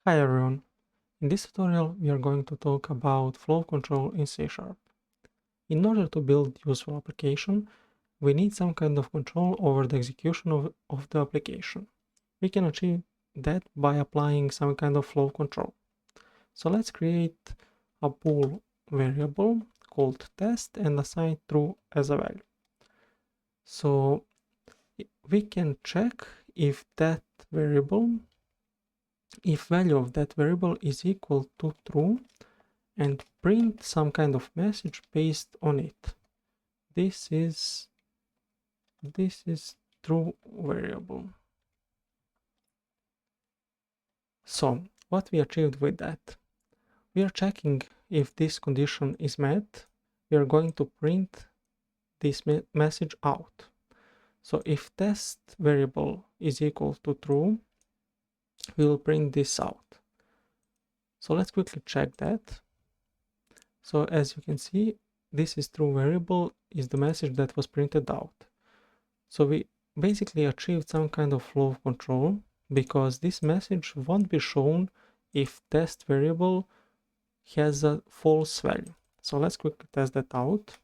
Hi everyone, in this tutorial we are going to talk about flow control in C#. In order to build useful application, we need some kind of control over the execution of the application. We can achieve that by applying some kind of flow control. So let's create a bool variable called test and assign true as a value. So we can check if value of that variable is equal to true and print some kind of message based on it. This is true variable. So what we achieved with that? We are checking if this condition is met. We are going to print this message out. So if test variable is equal to true, we will print this out. So let's quickly check that. So as you can see, this is true variable is the message that was printed out. So we basically achieved some kind of flow control because this message won't be shown if test variable has a false value. So let's quickly test that out.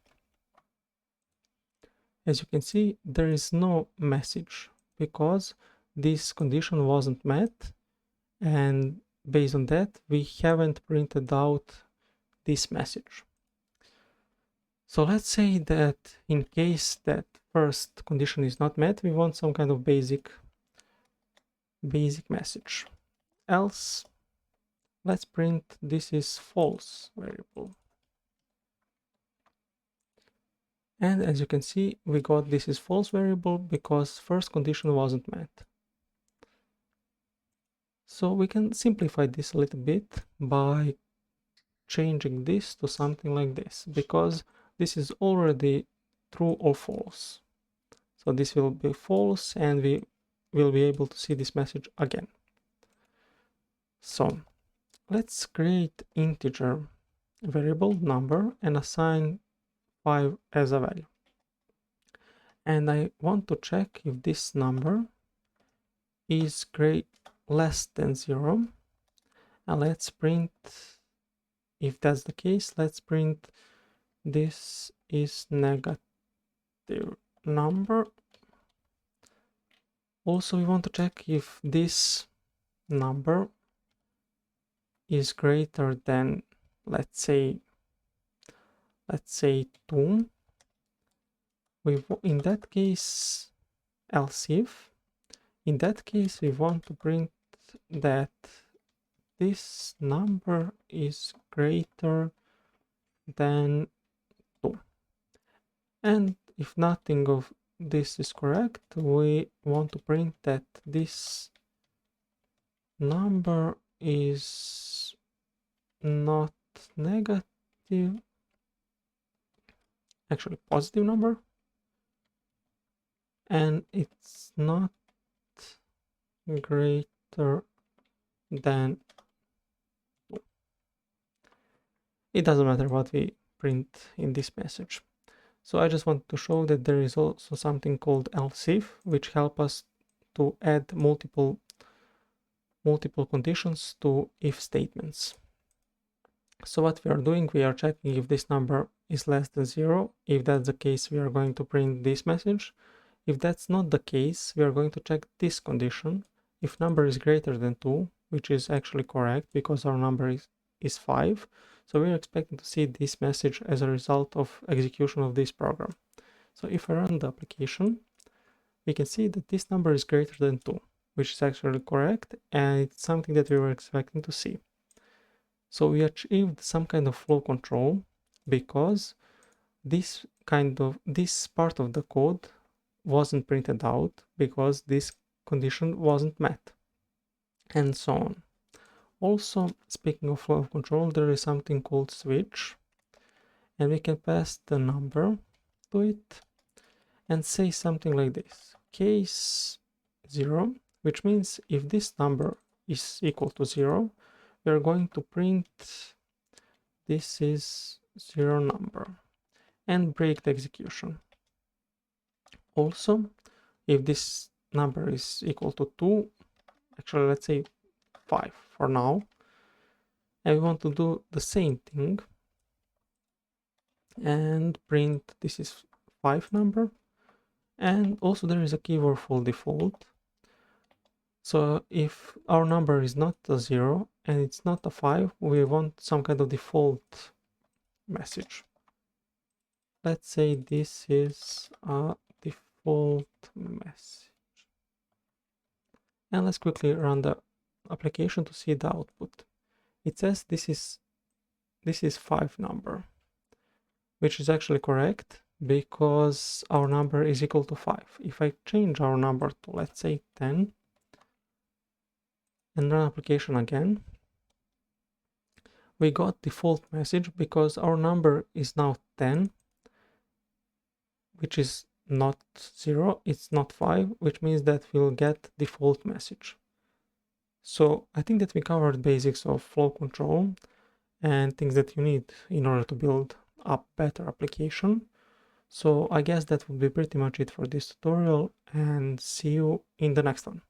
As you can see, there is no message because this condition wasn't met, and based on that, we haven't printed out this message. So let's say that in case that first condition is not met, we want some kind of basic message. Else, let's print this is false variable. And as you can see, we got this is false variable because first condition wasn't met. So we can simplify this a little bit by changing this to something like this, because this is already true or false. So this will be false and we will be able to see this message again. So let's create integer variable number and assign 5 as a value. And I want to check if this number is less than 0. And let's print, if that's the case, let's print this is negative number. Also, we want to check if this number is greater than, let's say 2. In that case, else if, in that case we want to print that this number is greater than 2. And if nothing of this is correct, we want to print that this number is not negative, actually positive number, and it's not greater than 2. It doesn't matter what we print in this message. So I just want to show that there is also something called else if, which help us to add multiple conditions to if statements. So what we are doing, we are checking if this number is less than 0. If that's the case, we are going to print this message. If that's not the case, we are going to check this condition. If number is greater than 2, which is actually correct because our number is 5. So we are expecting to see this message as a result of execution of this program. So if I run the application, we can see that this number is greater than 2, which is actually correct, and it's something that we were expecting to see. So we achieved some kind of flow control because this part of the code wasn't printed out because this condition wasn't met, and so on. Also, speaking of flow control, there is something called switch, and we can pass the number to it and say something like this: case 0, which means if this number is equal to 0, we are going to print this is 0 number and break the execution. Also, if this number is equal to 2, actually let's say 5 for now. And we want to do the same thing and print this is 5 number. And also there is a keyword for default. So if our number is not a 0 and it's not a 5, we want some kind of default message. Let's say this is a default message. And let's quickly run the application to see the output. It says this is 5 number, which is actually correct because our number is equal to 5. If I change our number to, let's say, 10 and run application again, we got default message because our number is now 10, which is not 0, it's not 5, which means that we'll get default message. So I think that we covered basics of flow control and things that you need in order to build a better application. So I guess that would be pretty much it for this tutorial, and see you in the next one.